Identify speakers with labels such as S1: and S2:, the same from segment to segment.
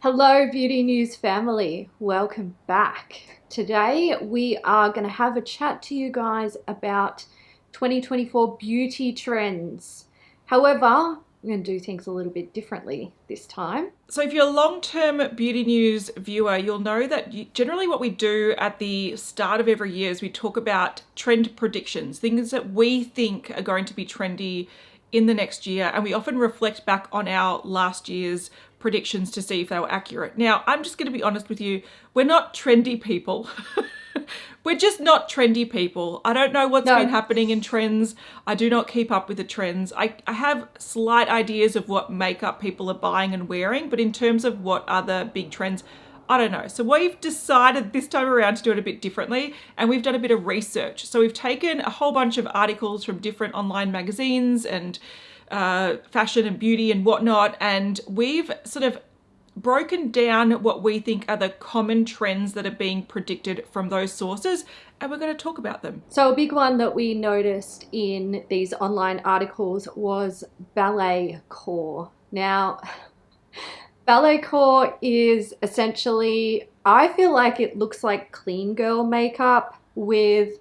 S1: Hello, Beauty News family. Welcome back. Today we are going to have a chat to you guys about 2024 beauty trends. However, we're going to do things a little bit differently this time.
S2: So if you're a long-term Beauty News viewer, you'll know that generally what we do at the start of every year is we talk about trend predictions, things that we think are going to be trendy in the next year, and we often reflect back on our last year's predictions to see if they were accurate. Now, I'm just going to be honest with you, we're not trendy people. We're just not trendy people. I don't know what's been happening in trends. I do not keep up with the trends. I have slight ideas of what makeup people are buying and wearing, but in terms of what other big trends, I don't know. So we've decided this time around to do it a bit differently, and we've done a bit of research. So we've taken a whole bunch of articles from different online magazines and fashion and beauty and whatnot, and we've sort of broken down what we think are the common trends that are being predicted from those sources, and we're going to talk about them.
S1: So a big one that we noticed in these online articles was Balletcore. Now, Balletcore is essentially, I feel like it looks like clean girl makeup with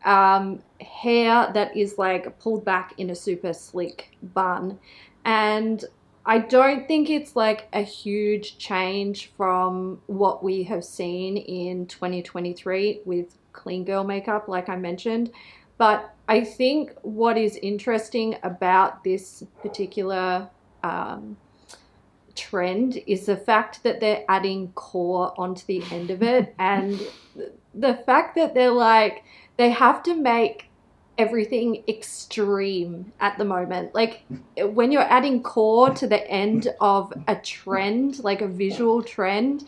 S1: hair that is like pulled back in a super slick bun. And I don't think it's like a huge change from what we have seen in 2023 with clean girl makeup, like I mentioned. But I think what is interesting about this particular trend is the fact that they're adding core onto the end of it, and the fact that they're like, they have to make everything extreme at the moment. Like when you're adding core to the end of a trend, like a visual trend,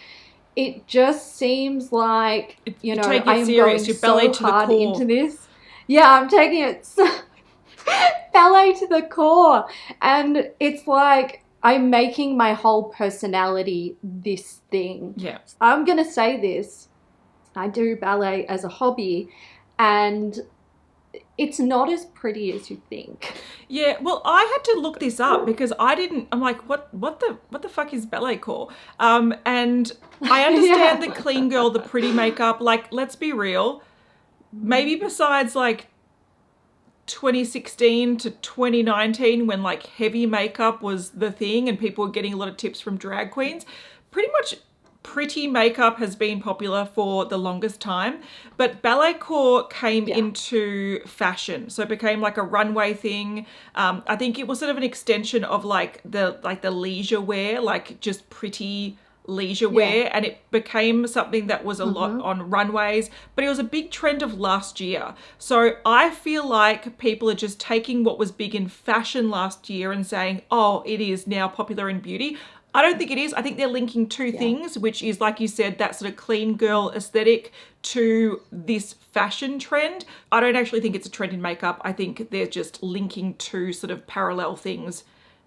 S1: it just seems like, you know, I am going so hard into this. Yeah, I'm taking it ballet to the core, and it's like I'm making my whole personality this thing.
S2: Yeah,
S1: I'm gonna say this, I do ballet as a hobby, and it's not as pretty as you think.
S2: yeah. Well, I had to look this up because I didn't. I'm like, what the fuck is Balletcore? And I understand
S1: Yeah.
S2: the clean girl, the pretty makeup. Like, let's be real. Maybe besides like 2016 to 2019, when like heavy makeup was the thing and people were getting a lot of tips from drag queens, pretty much pretty makeup has been popular for the longest time. But Balletcore came into fashion, so it became like a runway thing. I think it was sort of an extension of like the leisure wear, like just pretty leisure wear, and it became something that was a lot on runways, but it was a big trend of last year. So I feel like people are just taking what was big in fashion last year and saying, oh, it is now popular in beauty. I don't think it is. I think they're linking two things, which is, like you said, that sort of clean girl aesthetic to this fashion trend. I don't actually think it's a trend in makeup. I think they're just linking two sort of parallel things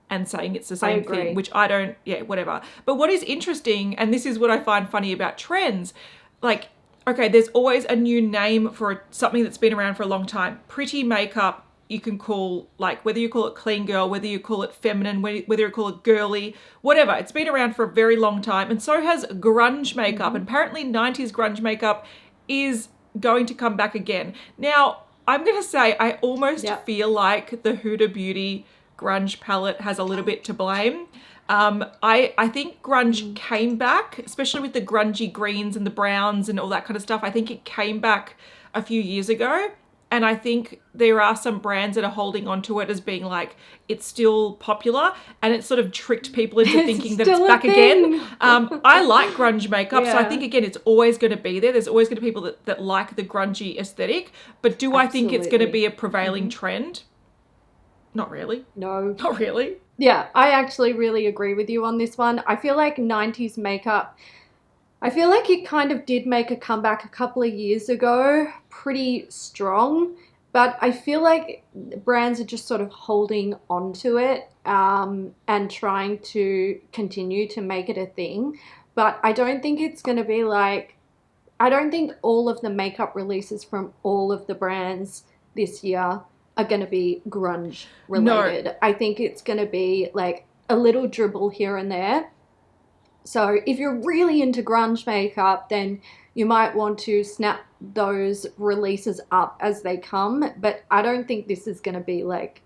S2: and saying it's the same thing, which I don't, yeah, whatever. But what is interesting, and this is what I find funny about trends, like, okay, there's always a new name for something that's been around for a long time. Pretty makeup, you can call, like, whether you call it clean girl, whether you call it feminine, whether you call it girly, whatever. It's been around for a very long time. And so has grunge makeup. And apparently 90s grunge makeup is going to come back again. Now, I'm going to say I almost feel like the Huda Beauty grunge palette has a little bit to blame. I think grunge came back, especially with the grungy greens and the browns and all that kind of stuff. I think it came back a few years ago. And I think there are some brands that are holding on to it as being like, it's still popular, and it sort of tricked people into thinking that it's back again. I like grunge makeup, so I think, again, it's always going to be there. There's always going to be people that like the grungy aesthetic. But do I think it's going to be a prevailing trend? Not really.
S1: No.
S2: Not really.
S1: Yeah, I actually really agree with you on this one. I feel like 90s makeup, I feel like it kind of did make a comeback a couple of years ago, pretty strong, but I feel like brands are just sort of holding on to it and trying to continue to make it a thing. But I don't think it's going to be like, I don't think all of the makeup releases from all of the brands this year are going to be grunge related. No. I think it's going to be like a little dribble here and there. So if you're really into grunge makeup, then you might want to snap those releases up as they come. But I don't think this is going to be like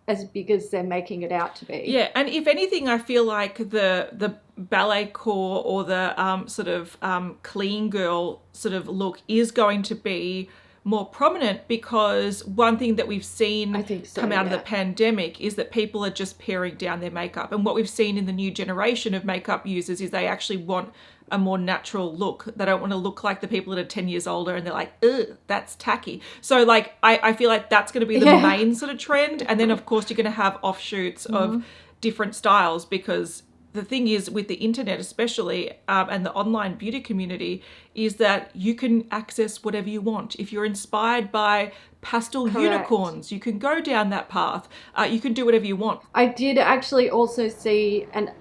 S1: as big as they're making it out to be.
S2: Yeah, and if anything, I feel like the Balletcore or the sort of clean girl sort of look is going to be more prominent, because one thing that we've seen come out of the pandemic is that people are just paring down their makeup. And what we've seen in the new generation of makeup users is they actually want a more natural look. They don't want to look like the people that are 10 years older and they're like, ugh, that's tacky. So like, I feel like that's going to be the main sort of trend. And then of course you're going to have offshoots of different styles, because the thing is with the internet especially, and the online beauty community, is that you can access whatever you want. If you're inspired by pastel unicorns, you can go down that path. You can do whatever you want.
S1: I did actually also see an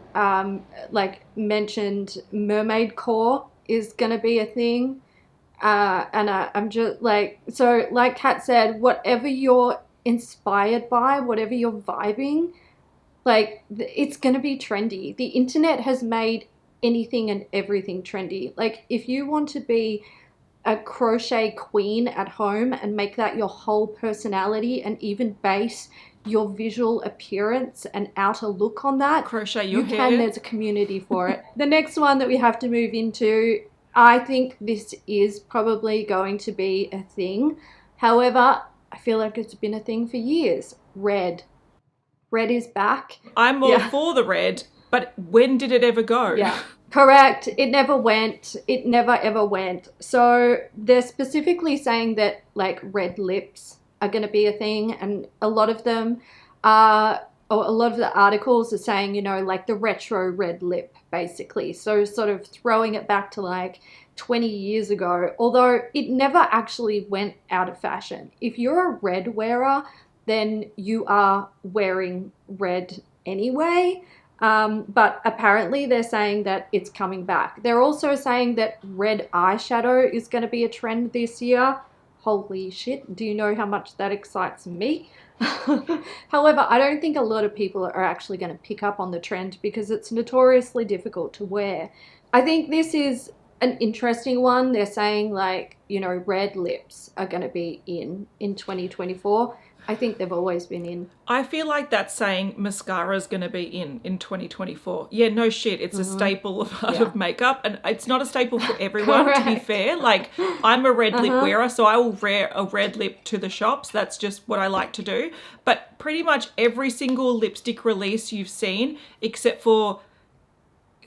S1: like mentioned mermaid core is going to be a thing. And I'm just like, so like Kat said, whatever you're inspired by, whatever you're vibing, like it's going to be trendy. The internet has made anything and everything trendy. Like if you want to be a crochet queen at home and make that your whole personality and even base your visual appearance and outer look on that,
S2: crochet your hair.
S1: Can. There's a community for it. The next one that we have to move into, I think this is probably going to be a thing. However, I feel like it's been a thing for years. Red. Red is back.
S2: I'm all for the red, but when did it ever go?
S1: Yeah, correct. It never went. It never ever went. So they're specifically saying that like red lips are going to be a thing, and a lot of them are, or a lot of the articles are saying, you know, like the retro red lip basically. So sort of throwing it back to like 20 years ago, although it never actually went out of fashion. If you're a red wearer, then you are wearing red anyway. But apparently they're saying that it's coming back. They're also saying that red eyeshadow is going to be a trend this year. Holy shit, do you know how much that excites me? However, I don't think a lot of people are actually going to pick up on the trend because it's notoriously difficult to wear. I think this is an interesting one. They're saying like, you know, red lips are going to be in 2024. I think they've always been in.
S2: I feel like that's saying mascara is going to be in 2024. Yeah, no shit. It's a staple of makeup, and it's not a staple for everyone, to be fair. Like, I'm a red lip wearer, so I will wear a red lip to the shops. That's just what I like to do. But pretty much every single lipstick release you've seen, except for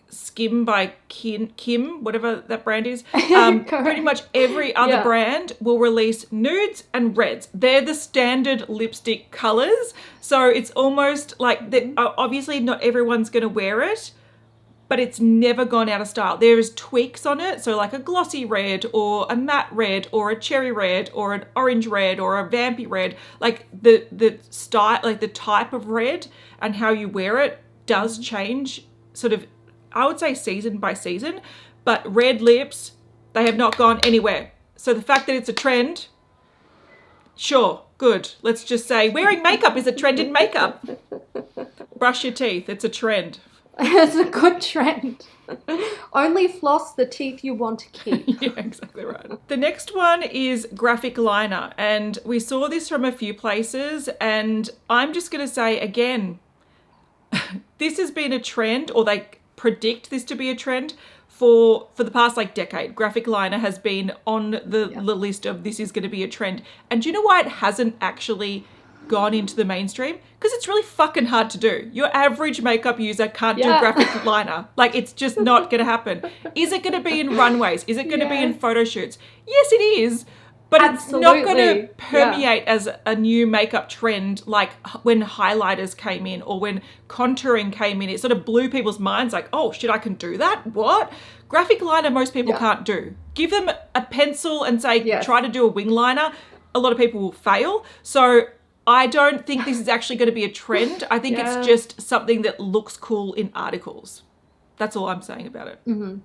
S2: Skim by Kim, whatever that brand is, pretty much every other brand will release nudes and reds. They're the standard lipstick colors. So it's almost like, obviously not everyone's going to wear it, but it's never gone out of style. There's tweaks on it. So like a glossy red or a matte red or a cherry red or an orange red or a vampy red. Like the style, like the type of red and how you wear it does change sort of, I would say season by season, but red lips, they have not gone anywhere. So the fact that it's a trend, sure, good. Let's just say wearing makeup is a trend in makeup. Brush your teeth, it's a trend.
S1: It's a good trend. Only floss the teeth you want to keep.
S2: Yeah, exactly right. The next one is graphic liner, and we saw this from a few places, and I'm just going to say again, this has been a trend, or they predict this to be a trend for the past like decade. Graphic liner has been on the list of this is going to be a trend. And do you know why it hasn't actually gone into the mainstream? Because it's really fucking hard to do. Your average makeup user can't do graphic liner. Like, it's just not going to happen. Is it going to be in runways? Is it going to be in photo shoots? Yes, it is. But it's not going to permeate as a new makeup trend like when highlighters came in or when contouring came in. It sort of blew people's minds like, oh, shit, I can do that? What? Graphic liner most people can't do. Give them a pencil and say, try to do a wing liner. A lot of people will fail. So I don't think this is actually going to be a trend. I think it's just something that looks cool in articles. That's all I'm saying about it.
S1: Mm-hmm.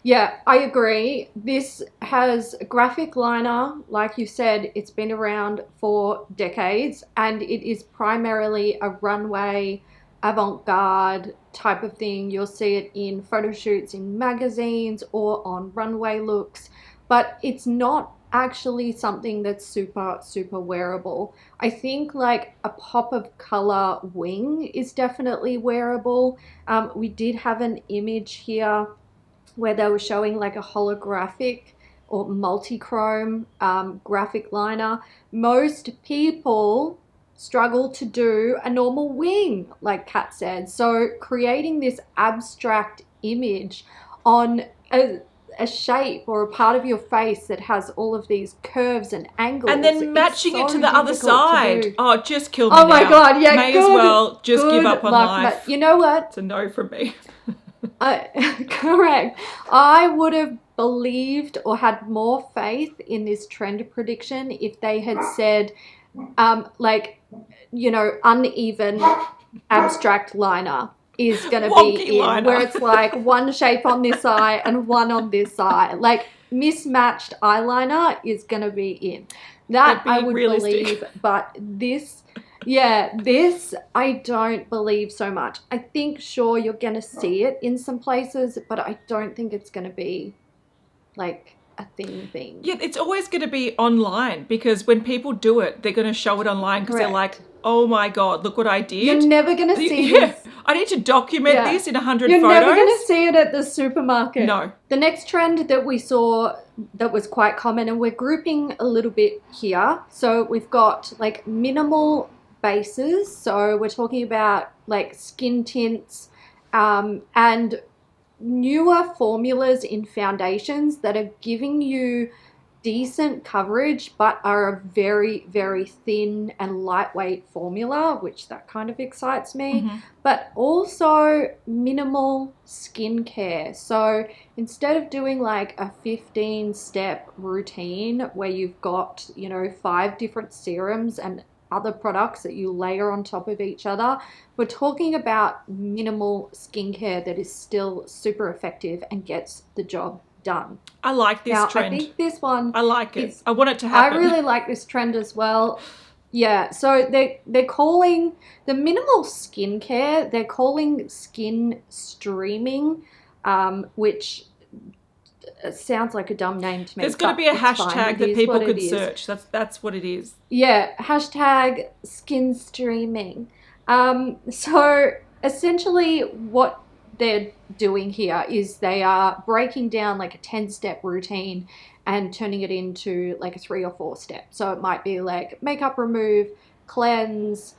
S1: Yeah, I agree. This has graphic liner, like you said, it's been around for decades, and it is primarily a runway avant-garde type of thing. You'll see it in photo shoots in magazines or on runway looks, but it's not actually something that's super wearable. I think like a pop of color wing is definitely wearable. We did have an image here where they were showing like a holographic or multi-chrome graphic liner. Most people struggle to do a normal wing, like Kat said. So creating this abstract image on a shape or a part of your face that has all of these curves and angles,
S2: and then matching it to the other
S1: difficult to
S2: side. Oh, just kill me
S1: Oh my
S2: now.
S1: God, yeah,
S2: May as well just give up on life.
S1: You know what?
S2: It's a no from me.
S1: Correct. I would have believed or had more faith in this trend prediction if they had said, like, you know, uneven abstract liner is going to be in,
S2: liner.
S1: where it's like one shape on this eye and one on this eye. Like mismatched eyeliner is going to be in. That I would believe, but this, yeah, this I don't believe so much. I think, sure, you're going to see it in some places, but I don't think it's going to be like a thing.
S2: Yeah, it's always going to be online, because when people do it, they're going to show it online because they're like, oh my God, look what I did.
S1: You're never going to see this.
S2: I need to document this in 100
S1: You're
S2: photos.
S1: You're never going to see it at the supermarket.
S2: No.
S1: The next trend that we saw that was quite common, and we're grouping a little bit here. So we've got like minimal bases. So we're talking about like skin tints and newer formulas in foundations that are giving you decent coverage but are a very thin and lightweight formula, which that kind of excites me. But also minimal skincare. So instead of doing like a 15-step routine where you've got, you know, 5 different serums and other products that you layer on top of each other, we're talking about minimal skincare that is still super effective and gets the job done.
S2: I like this trend.
S1: I think this one,
S2: I like it. I want it to happen.
S1: I really like this trend as well. Yeah, so they're calling the minimal skincare, they're calling skin streaming, which sounds like a dumb name to me.
S2: There's got to be a hashtag that people could search. That's what it is.
S1: Yeah, hashtag skin streaming. So essentially what they're doing here is they are breaking down like a 10-step routine and turning it into like a 3 or 4 step. So it might be like makeup remove, cleanse,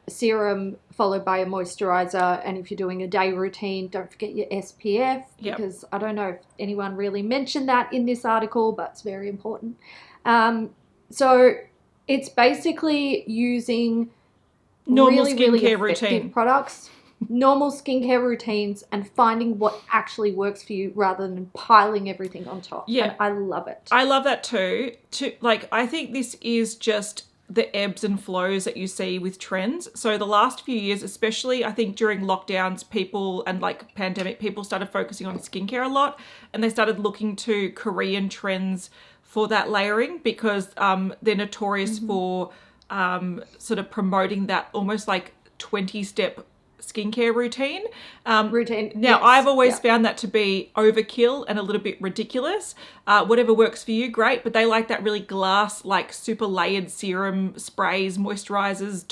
S1: serum followed by a moisturizer, and if you're doing a day routine, don't forget your SPF, because I don't know if anyone really mentioned that in this article, but it's very important. So it's basically using
S2: normal
S1: really
S2: skincare
S1: effective
S2: routine
S1: products, normal skincare routines, and finding what actually works for you rather than piling everything on top.
S2: Yeah,
S1: and I love it.
S2: I love that too. Like, I think this is just the ebbs and flows that you see with trends. So the last few years, especially, I think during lockdowns, people and like pandemic, people started focusing on skincare a lot, and they started looking to Korean trends for that layering, because they're notorious for sort of promoting that almost like 20-step skincare routine. Now, I've always found that to be overkill and a little bit ridiculous. Whatever works for you, great, but they like that really glass, like super layered serum, sprays, moisturizers,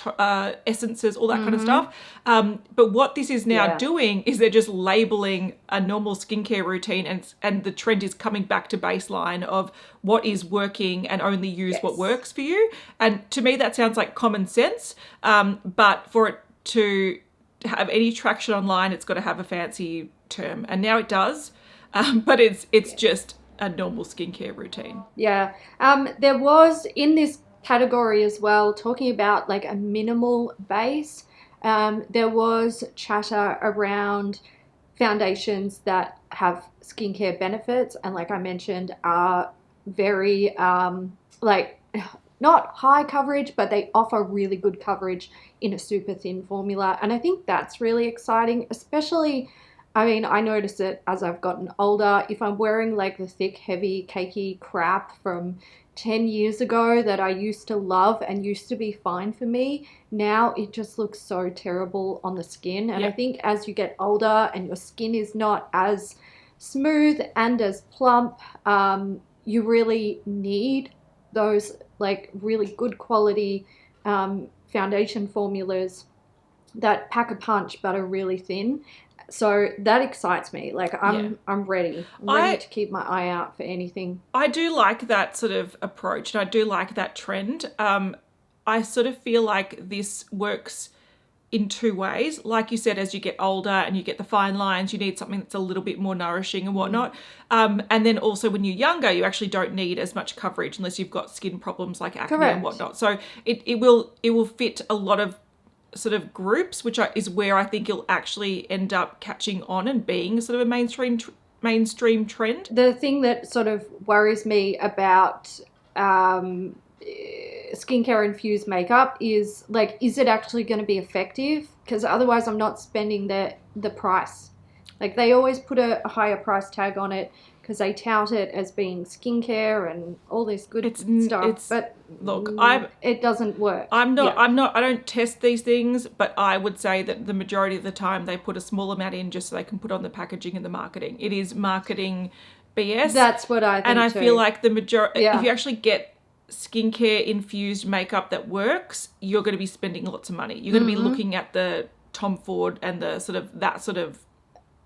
S2: essences, all that kind of stuff. But what this is now doing is they're just labeling a normal skincare routine, and the trend is coming back to baseline of what is working and only use what works for you. And to me, that sounds like common sense. But for it to have any traction online, it's got to have a fancy term, and now it does, but it's just a normal skincare routine. There
S1: was in this category as well, talking about like a minimal base, there was chatter around foundations that have skincare benefits and, like I mentioned, are very like not high coverage, but they offer really good coverage in a super thin formula. And I think that's really exciting, especially I mean, I notice it as I've gotten older. If I'm wearing like the thick, heavy, cakey crap from 10 years ago that I used to love and used to be fine for me, now it just looks so terrible on the skin. And I think as you get older and your skin is not as smooth and as plump, you really need those like really good quality foundation formulas that pack a punch but are really thin. So that excites me. Like I'm ready. I'm ready to keep my eye out for anything.
S2: I do like that sort of approach, and I do like that trend. I sort of feel like this works in two ways. Like you said, as you get older and you get the fine lines, you need something that's a little bit more nourishing and whatnot. And then also when you're younger, you actually don't need as much coverage unless you've got skin problems like acne and whatnot. So it will fit a lot of sort of groups, which is where I think it'll actually end up catching on and being sort of a mainstream trend.
S1: The thing that sort of worries me about skincare infused makeup is like, is it actually going to be effective? Because otherwise I'm not spending the price. Like they always put a higher price tag on it because they tout it as being skincare and all this good stuff. But
S2: look,
S1: it doesn't work.
S2: I don't test these things, but I would say that the majority of the time they put a small amount in just so they can put on the packaging and the marketing. It is marketing BS.
S1: That's what I think
S2: And I
S1: too.
S2: feel like the majority, if you actually get skincare infused makeup that works, you're going to be spending lots of money. You're going to be looking at the Tom Ford and the sort of that sort of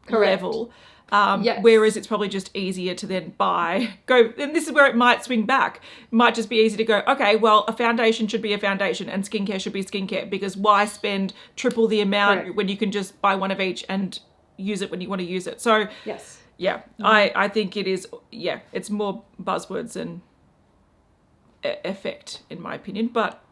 S2: level. Whereas it's probably just easier to then go, and this is where it might swing back. It might just be easy to go, okay, well, a foundation should be a foundation and skincare should be skincare, because why spend triple the amount when you can just buy one of each and use it when you want to use it? So I think it is, it's more buzzwords and effect in my opinion, but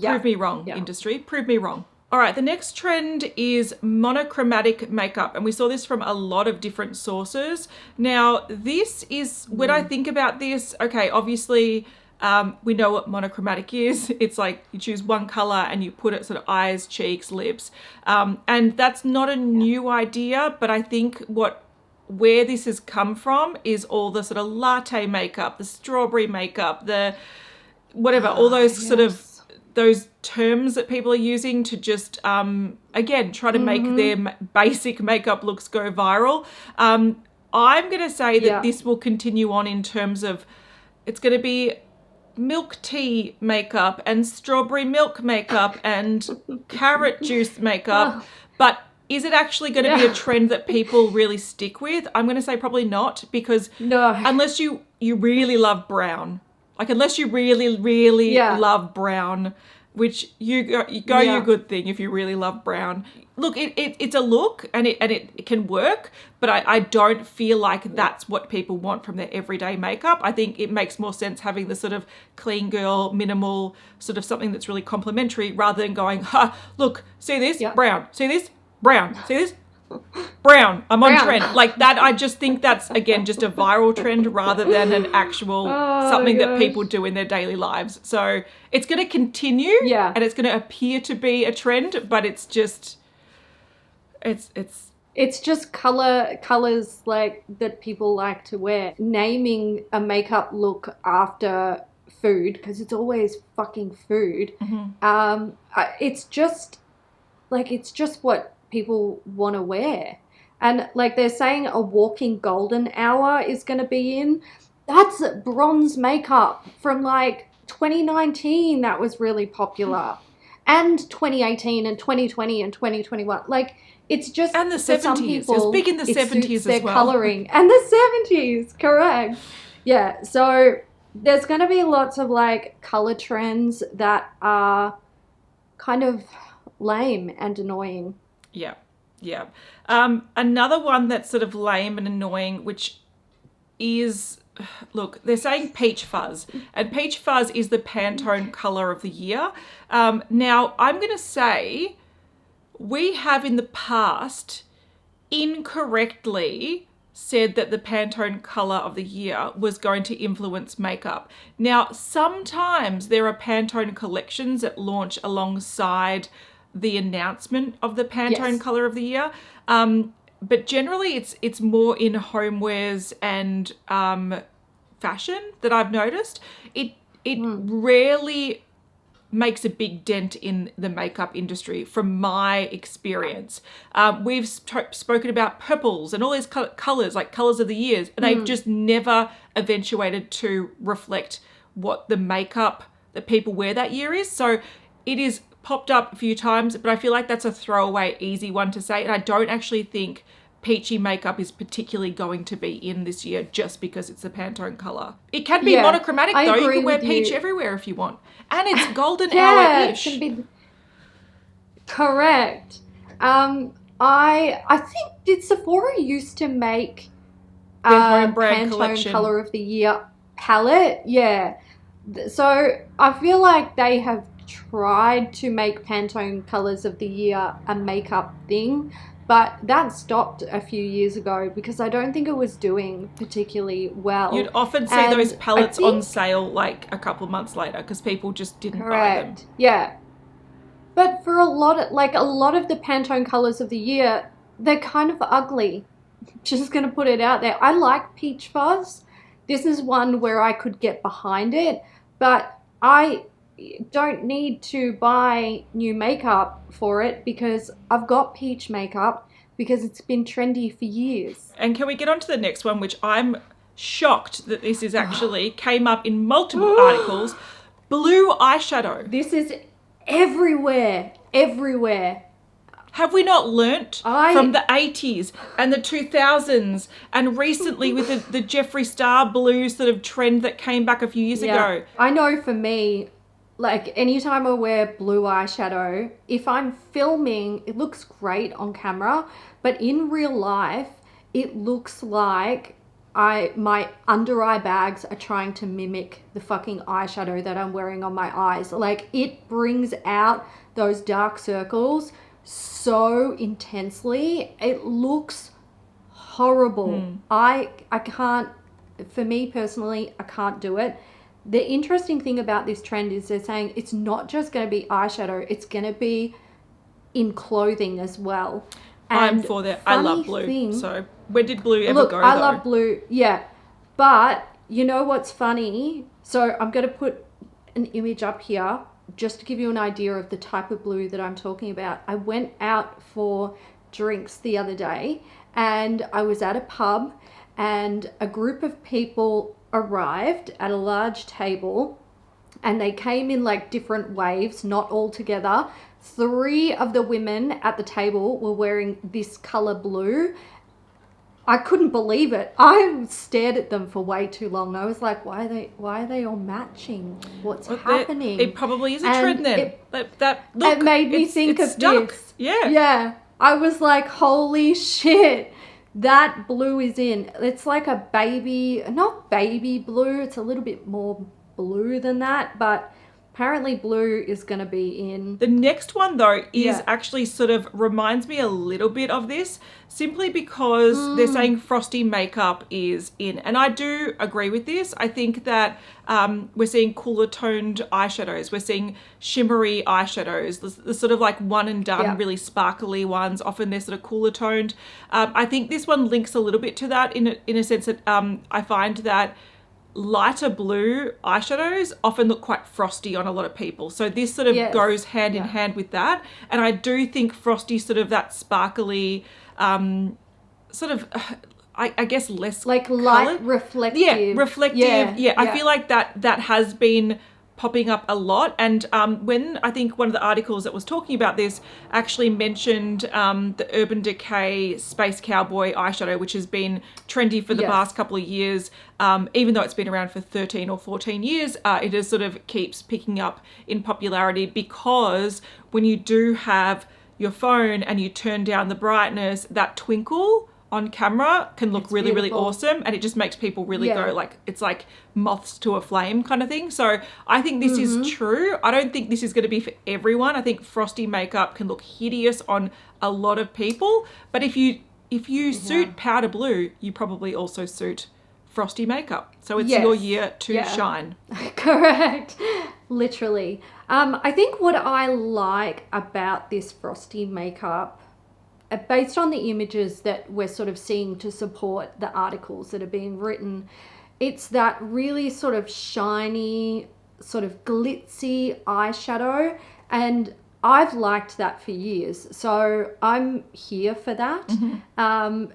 S2: prove me wrong, industry, prove me wrong. All right, the next trend is monochromatic makeup, and we saw this from a lot of different sources. Now, this is, when I think about this, okay, obviously we know what monochromatic is. It's like you choose one color and you put it sort of eyes, cheeks, lips, and that's not a new idea, but I think where this has come from is all the sort of latte makeup, the strawberry makeup, the whatever, all those sort of those terms that people are using to just, again, try to make their basic makeup looks go viral. I'm going to say that this will continue on in terms of, it's going to be milk tea makeup and strawberry milk makeup and carrot juice makeup. But is it actually going to be a trend that people really stick with? I'm going to say probably not, because unless you really love brown, like unless you really love brown, which you go your good thing if you really love brown. Look, it's a look and it can work, but I don't feel like that's what people want from their everyday makeup. I think it makes more sense having the sort of clean girl, minimal, sort of something that's really complimentary, rather than going, look, see this, brown, see this, brown, see this, brown, I'm on trend. Like that, I just think that's, again, just a viral trend rather than an actual something that people do in their daily lives. So it's going to continue and it's going to appear to be a trend, but it's just,
S1: it's just colors like that people like to wear. Naming a makeup look after food, because it's always fucking food. It's just what people want to wear. And like they're saying a walking golden hour is going to be in. That's bronze makeup from like 2019 that was really popular, and 2018 and 2020 and 2021. Like it's just,
S2: and the 70s.
S1: Some people,
S2: it was big in the 70s as
S1: their
S2: well.
S1: Coloring and the 70s, correct. Yeah, so there's going to be lots of like color trends that are kind of lame and annoying.
S2: Yeah. Another one that's sort of lame and annoying, which is, look, they're saying peach fuzz, and peach fuzz is the Pantone color of the year. Now, I'm going to say we have in the past incorrectly said that the Pantone color of the year was going to influence makeup. Now, sometimes there are Pantone collections that launch alongside the announcement of the Pantone color of the year. but generally it's more in homewares and fashion that I've noticed. It rarely makes a big dent in the makeup industry from my experience. We've spoken about purples and all these colors, like colors of the years, and they've just never eventuated to reflect what the makeup that people wear that year is. So it is popped up a few times, but I feel like that's a throwaway easy one to say, and I don't actually think peachy makeup is particularly going to be in this year just because it's a Pantone color. It can be monochromatic though. You can wear peach everywhere if you want. And it's golden hour-ish.
S1: It can be correct. I think did Sephora used to make a Pantone collection. Color of the Year palette? Yeah. So I feel like they have tried to make Pantone colors of the year a makeup thing, but that stopped a few years ago because I don't think it was doing particularly well.
S2: You'd often see those palettes on sale like a couple of months later because people just didn't buy them.
S1: Yeah. But for a lot of the Pantone colors of the year, they're kind of ugly. Just going to put it out there. I like Peach Fuzz. This is one where I could get behind it, but I don't need to buy new makeup for it because I've got peach makeup because it's been trendy for years.
S2: And can we get on to the next one, which I'm shocked that this is actually came up in multiple articles. Blue eyeshadow.
S1: This is everywhere.
S2: Have we not learnt from the 80s and the 2000s and recently with the Jeffree Star blue sort of trend that came back a few years ago?
S1: I know for me, like anytime I wear blue eyeshadow, if I'm filming, it looks great on camera, but in real life, it looks like my under eye bags are trying to mimic the fucking eyeshadow that I'm wearing on my eyes. Like it brings out those dark circles so intensely. It looks horrible. I can't, for me personally, I can't do it. The interesting thing about this trend is they're saying it's not just going to be eyeshadow, it's going to be in clothing as well.
S2: And I'm for that. I love blue. So where did blue ever go,
S1: I love blue, yeah. But you know what's funny? So I'm going to put an image up here just to give you an idea of the type of blue that I'm talking about. I went out for drinks the other day and I was at a pub and a group of people arrived at a large table and they came in like different waves, not all together. 3 of the women at the table were wearing this color blue. I couldn't believe it. I stared at them for way too long. I was like, why are they all matching? What's happening?
S2: It probably is a trend then.
S1: It made me think of this.
S2: Yeah.
S1: Yeah. I was like, holy shit. That blue is in. It's like a not baby blue. It's a little bit more blue than that, but apparently blue is going to be in.
S2: The next one though is actually sort of reminds me a little bit of this simply because they're saying Frosty Makeup is in. And I do agree with this. I think that we're seeing cooler toned eyeshadows. We're seeing shimmery eyeshadows, the sort of like one and done, really sparkly ones. Often they're sort of cooler toned. I think this one links a little bit to that in a sense that I find that lighter blue eyeshadows often look quite frosty on a lot of people. So this sort of goes hand in hand with that. And I do think Frosty sort of that sparkly, sort of, I guess less
S1: like light reflective.
S2: Yeah, reflective. Yeah. I feel like that has been popping up a lot. And when I think one of the articles that was talking about this actually mentioned the Urban Decay Space Cowboy eyeshadow, which has been trendy for the past couple of years. Even though it's been around for 13 or 14 years, it is sort of keeps picking up in popularity because when you do have your phone and you turn down the brightness, that twinkle on camera can look really awesome, and it just makes people really go like, it's like moths to a flame kind of thing. So I think this is true. I don't think this is going to be for everyone. I think Frosty Makeup can look hideous on a lot of people, but if you suit powder blue, you probably also suit Frosty Makeup. So it's your year to shine.
S1: Correct. Literally. I think what I like about this Frosty Makeup based on the images that we're sort of seeing to support the articles that are being written, it's that really sort of shiny, sort of glitzy eyeshadow, and I've liked that for years, so I'm here for that. And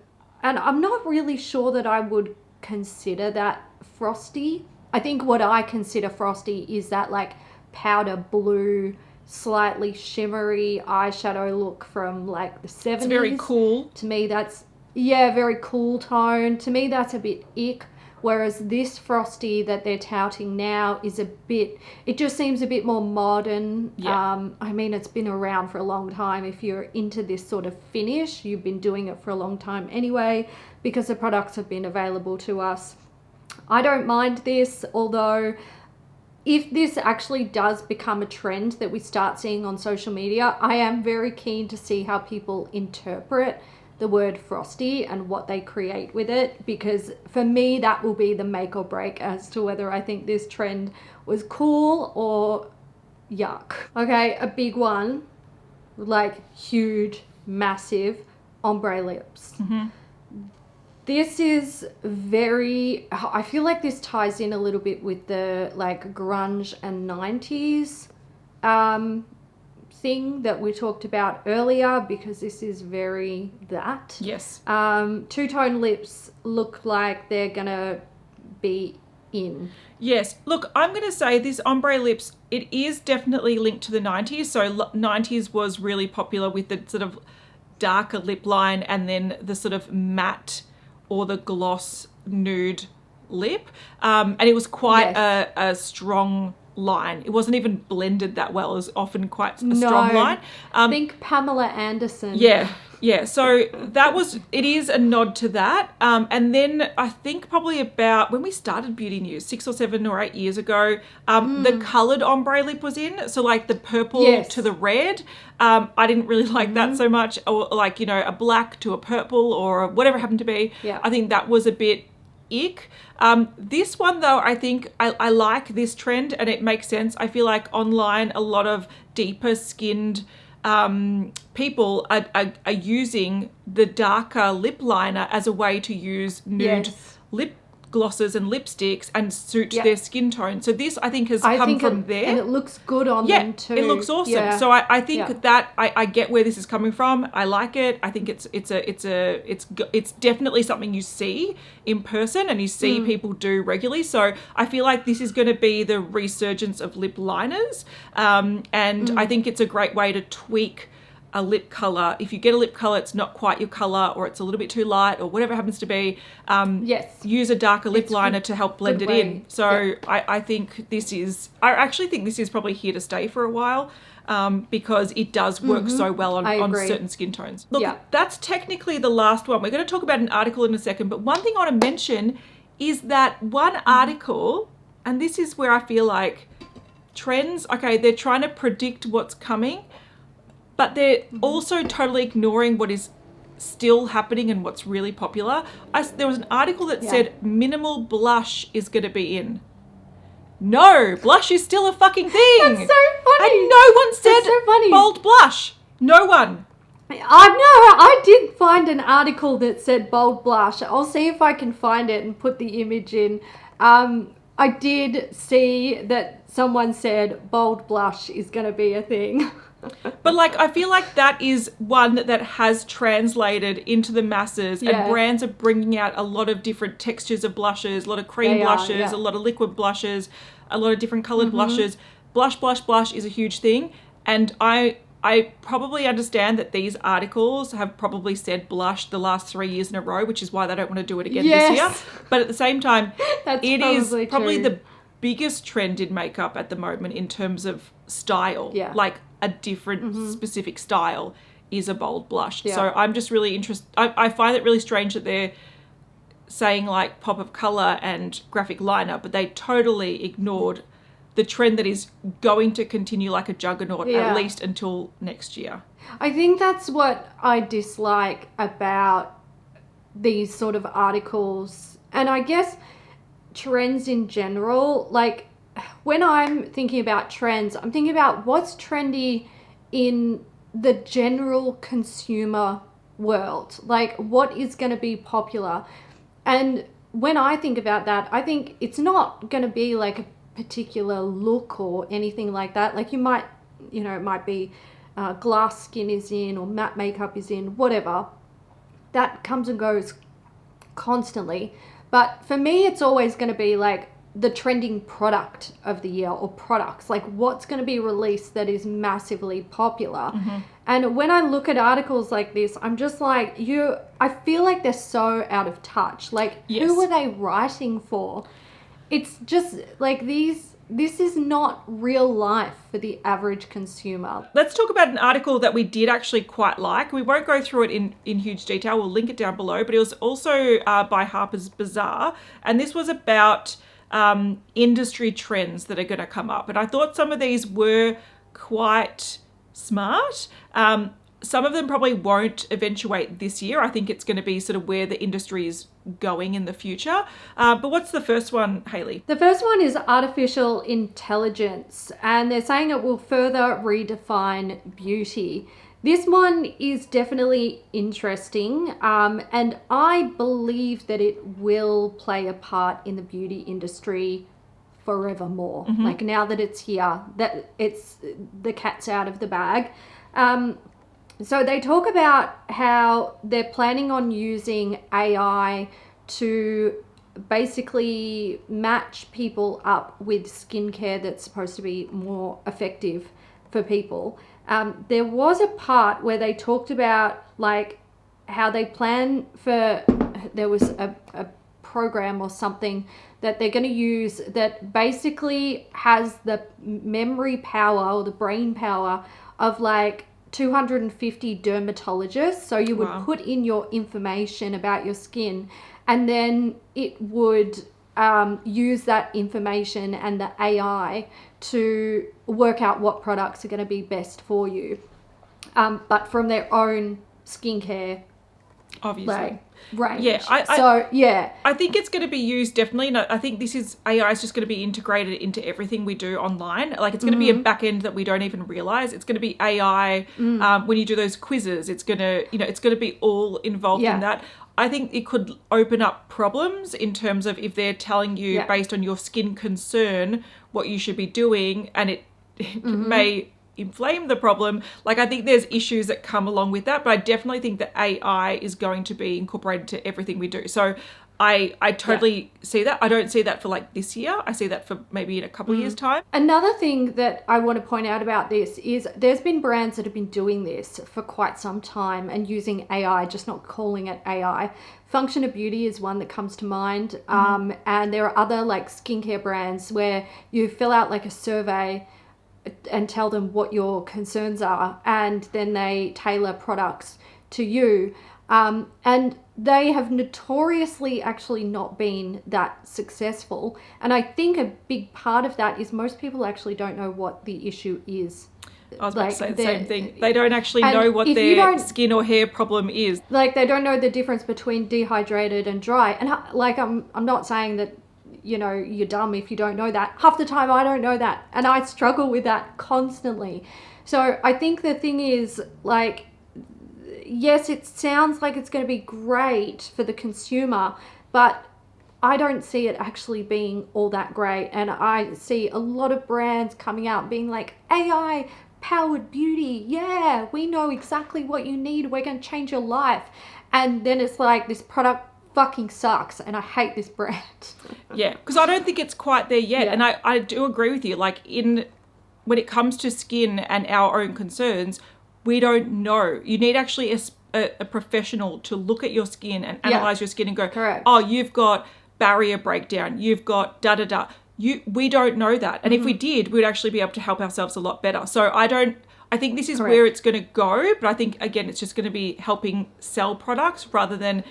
S1: I'm not really sure that I would consider that Frosty. I think what I consider Frosty is that like powder blue, slightly shimmery eyeshadow look from like the 70s.
S2: It's very cool.
S1: To me, that's, yeah, very cool tone. To me, that's a bit ick. Whereas this Frosty that they're touting now is a bit, it just seems a bit more modern.
S2: Yeah.
S1: I mean, it's been around for a long time. If you're into this sort of finish, you've been doing it for a long time anyway, because the products have been available to us. I don't mind this, although if this actually does become a trend that we start seeing on social media, I am very keen to see how people interpret the word Frosty and what they create with it, because for me that will be the make or break as to whether I think this trend was cool or yuck. Okay, a big one, like huge, massive ombre lips. This is very, I feel like this ties in a little bit with the like grunge and 90s thing that we talked about earlier, because this is very that.
S2: Yes.
S1: Two-tone lips look like they're gonna be in.
S2: Yes. Look, I'm going to say this ombre lips, it is definitely linked to the 90s. So 90s was really popular with the sort of darker lip line and then the sort of matte or the gloss nude lip. And it was quite a strong line. It wasn't even blended that well. It was often quite a strong line.
S1: Think Pamela Anderson.
S2: Yeah. So it is a nod to that. And then I think probably about when we started Beauty News 6 or 7 or 8 years ago, the coloured ombre lip was in. So like the purple to the red. I didn't really like that so much. Or like, you know, a black to a purple or whatever it happened to be.
S1: Yeah.
S2: I think that was a bit ick. This one though, I think I like this trend and it makes sense. I feel like online a lot of deeper skinned people are using the darker lip liner as a way to use nude lip glosses and lipsticks and suit their skin tone. So this I think has come from there.
S1: And it looks good on them too.
S2: It looks awesome.
S1: Yeah.
S2: So I think that I get where this is coming from. I like it. I think it's definitely something you see in person and you see people do regularly. So I feel like this is going to be the resurgence of lip liners. And I think it's a great way to tweak a lip color. If you get a lip color, it's not quite your color or it's a little bit too light or whatever it happens to be, use a darker lip liner to help blend it in. So I think I actually think this is probably here to stay for a while, because it does work so well on certain skin tones. Look, that's technically the last one. We're going to talk about an article in a second, but one thing I want to mention is that one article, and this is where I feel like trends, okay, they're trying to predict what's coming, but they're also totally ignoring what is still happening and what's really popular. There was an article that said minimal blush is going to be in. No, blush is still a fucking thing.
S1: That's so funny.
S2: And no one said bold blush. No one.
S1: I did find an article that said bold blush. I'll see if I can find it and put the image in. I did see that someone said bold blush is going to be a thing.
S2: But like, I feel like that is one that has translated into the masses, and brands are bringing out a lot of different textures of blushes, a lot of cream blushes, a lot of liquid blushes, a lot of different colored blushes. Blush is a huge thing. And I probably understand that these articles have probably said blush the last 3 years in a row, which is why they don't want to do it again this year. But at the same time, it is probably the biggest trend in makeup at the moment in terms of style. Like a different specific style is a bold blush. So I'm just really interested. I find it really strange that they're saying like pop of color and graphic liner, but they totally ignored the trend that is going to continue like a juggernaut at least until next year.
S1: I think that's what I dislike about these sort of articles, and I guess trends in general. Like when I'm thinking about trends, I'm thinking about what's trendy in the general consumer world? Like, what is going to be popular? And when I think about that, I think it's not going to be like a particular look or anything like that. Like, you might, you know, it might be glass skin is in, or matte makeup is in, whatever. That comes and goes constantly. But for me, it's always going to be like the trending product of the year, or products, like what's going to be released that is massively popular. And when I look at articles like this, I'm just like, I feel like they're so out of touch. Like, who are they writing for? It's just like this is not real life for the average consumer.
S2: Let's talk about an article that we did actually quite like. We won't go through it in huge detail. We'll link it down below, but it was also by Harper's Bazaar. And this was about industry trends that are going to come up. And I thought some of these were quite smart. Some of them probably won't eventuate this year. I think it's going to be sort of where the industry is going in the future. But what's the first one, Hailey?
S1: The first one is artificial intelligence, and they're saying it will further redefine beauty. This one is definitely interesting, and I believe that it will play a part in the beauty industry forevermore. Like, now that it's here, that it's the cat's out of the bag. So they talk about how they're planning on using AI to basically match people up with skincare that's supposed to be more effective for people. There was a part where they talked about like how they plan for, there was a program or something that they're going to use that basically has the memory power or the brain power of like 250 dermatologists. So you would put in your information about your skin, and then it would use that information and the AI to work out what products are going to be best for you, but from their own skincare,
S2: obviously.
S1: Range.
S2: Yeah, I think it's going to be used definitely. No, I think AI is just going to be integrated into everything we do online. Like, it's going to be a back end that we don't even realize. It's going to be AI when you do those quizzes. It's going to, it's going to be all involved in that. I think it could open up problems in terms of if they're telling you based on your skin concern what you should be doing, and it may inflame the problem. Like, I think there's issues that come along with that, but I definitely think that AI is going to be incorporated to everything we do. So I totally see that. I don't see that for like this year. I see that for maybe in a couple of years' time.
S1: Another thing that I want to point out about this is there's been brands that have been doing this for quite some time and using AI, just not calling it AI. Function of Beauty is one that comes to mind. And there are other like skincare brands where you fill out like a survey and tell them what your concerns are, and then they tailor products to you. And they have notoriously actually not been that successful. And I think a big part of that is most people actually don't know what the issue is.
S2: I was about to say the same thing. They don't actually know what their skin or hair problem is.
S1: Like, they don't know the difference between dehydrated and dry. And like, I'm not saying that, you're dumb if you don't know that. Half the time I don't know that, and I struggle with that constantly. So I think the thing is, like, yes, it sounds like it's going to be great for the consumer, but I don't see it actually being all that great. And I see a lot of brands coming out being like, AI powered beauty, yeah, we know exactly what you need, we're going to change your life. And then it's like, this product fucking sucks, and I hate this brand.
S2: Yeah, because I don't think it's quite there yet. And I do agree with you. Like, when it comes to skin and our own concerns, we don't know. You need actually a professional to look at your skin and analyze your skin and go, oh, you've got barrier breakdown, you've got da-da-da. We don't know that. And if we did, we'd actually be able to help ourselves a lot better. So I think this is where it's going to go. But I think, again, it's just going to be helping sell products rather than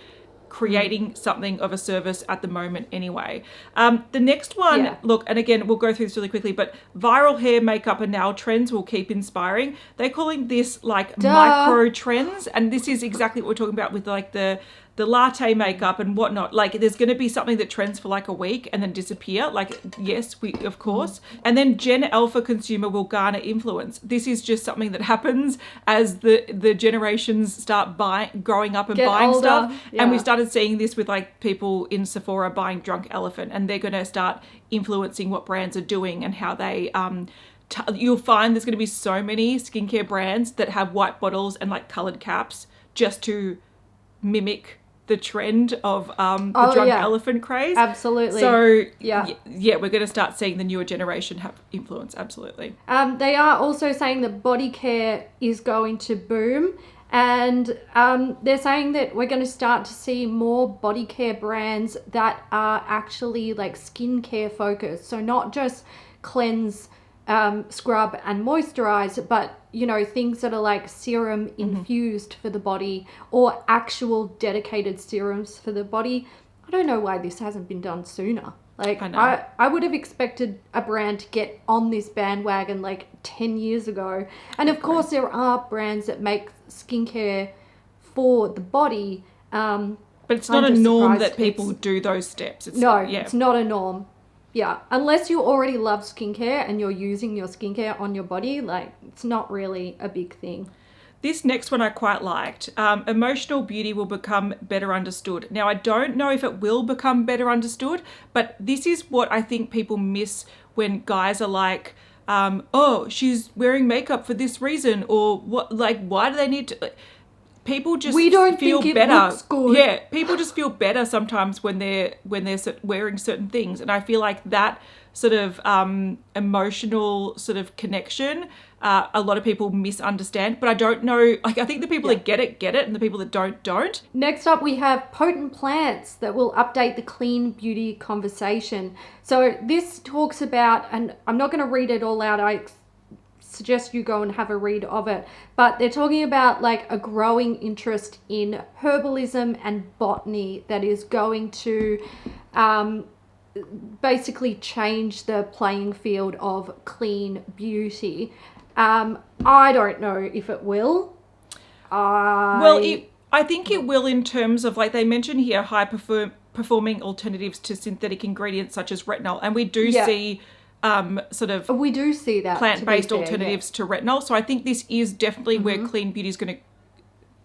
S2: creating something of a service at the moment anyway. The next one, look, and again, we'll go through this really quickly, but viral hair, makeup and nail trends will keep inspiring. They're calling this like micro trends. And this is exactly what we're talking about with like the the latte makeup and whatnot. Like there's going to be something that trends for like a week and then disappear. Like, yes, we of course. And then Gen Alpha consumer will garner influence. This is just something that happens as the generations start growing up and
S1: Get
S2: buying
S1: older.
S2: stuff.
S1: Yeah.
S2: And we started seeing this with like people in Sephora buying Drunk Elephant, and they're going to start influencing what brands are doing and how they you'll find there's going to be so many skincare brands that have white bottles and like colored caps just to mimic the trend of the Drunk Elephant craze.
S1: Absolutely.
S2: So
S1: yeah,
S2: we're going to start seeing the newer generation have influence. Absolutely.
S1: They are also saying that body care is going to boom, and they're saying that we're going to start to see more body care brands that are actually like skincare focused. So not just cleanse, scrub and moisturize, but you know, things that are like serum infused for the body, or actual dedicated serums for the body. I don't know why this hasn't been done sooner. Like I would have expected a brand to get on this bandwagon like 10 years ago. And of course there are brands that make skincare for the body.
S2: But it's not a norm that people do those steps.
S1: It's not a norm. Yeah, unless you already love skincare and you're using your skincare on your body, like it's not really a big thing.
S2: This next one I quite liked. Emotional beauty will become better understood. Now, I don't know if it will become better understood, but this is what I think people miss when guys are like, oh, she's wearing makeup for this reason, or what? Like, why do they need to? People just feel better.
S1: Looks good.
S2: Yeah, people just feel better sometimes when they're wearing certain things, and I feel like that sort of emotional sort of connection, a lot of people misunderstand. But I don't know. Like, I think the people that get it, and the people that don't.
S1: Next up, we have potent plants that will update the clean beauty conversation. So this talks about, and I'm not going to read it all out. I suggest you go and have a read of it, but they're talking about like a growing interest in herbalism and botany that is going to basically change the playing field of clean beauty. I don't know if it will.
S2: I think it will, in terms of, like they mention here, high performing alternatives to synthetic ingredients such as retinol, and we do see
S1: we do see that
S2: plant-based alternatives to retinol. So I think this is definitely where clean beauty is going to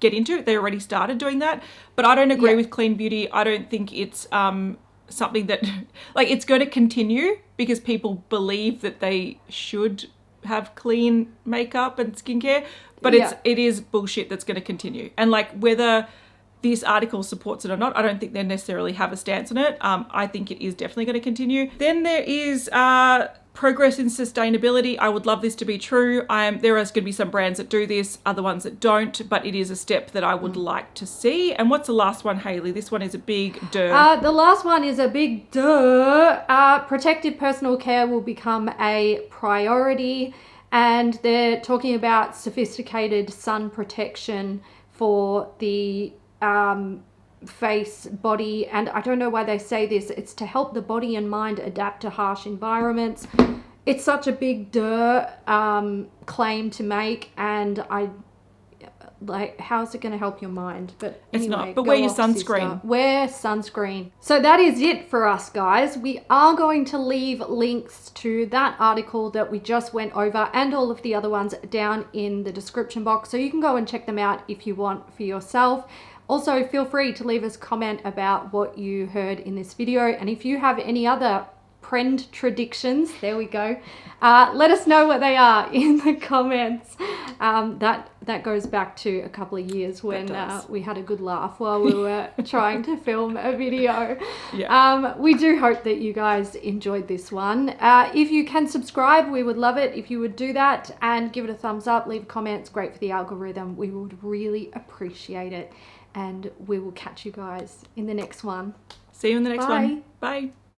S2: get into. They already started doing that, but I don't agree with clean beauty. I don't think it's something that like it's going to continue because people believe that they should have clean makeup and skincare, but it is bullshit that's going to continue. And like whether this article supports it or not, I don't think they necessarily have a stance on it. I think it is definitely going to continue. Then there is progress in sustainability. I would love this to be true. There is going to be some brands that do this, other ones that don't, but it is a step that I would like to see. And what's the last one, Hailey? This one is a big duh.
S1: The last one is a big duh. Protective personal care will become a priority, and they're talking about sophisticated sun protection for the face, body, and I don't know why they say this. It's to help the body and mind adapt to harsh environments. It's such a big claim to make, and I like, how's it going to help your mind? But anyway,
S2: it's not. But wear your sunscreen.
S1: Sister. Wear sunscreen. So that is it for us, guys. We are going to leave links to that article that we just went over and all of the other ones down in the description box, so you can go and check them out if you want for yourself. Also, feel free to leave us a comment about what you heard in this video, and if you have any other trend predictions, there we go, let us know what they are in the comments. That goes back to a couple of years when we had a good laugh while we were trying to film a video. We do hope that you guys enjoyed this one. If you can subscribe, we would love it if you would do that, and give it a thumbs up, leave a comment. It's great for the algorithm. We would really appreciate it, and we will catch you guys in the next one.
S2: See you in the next one. Bye.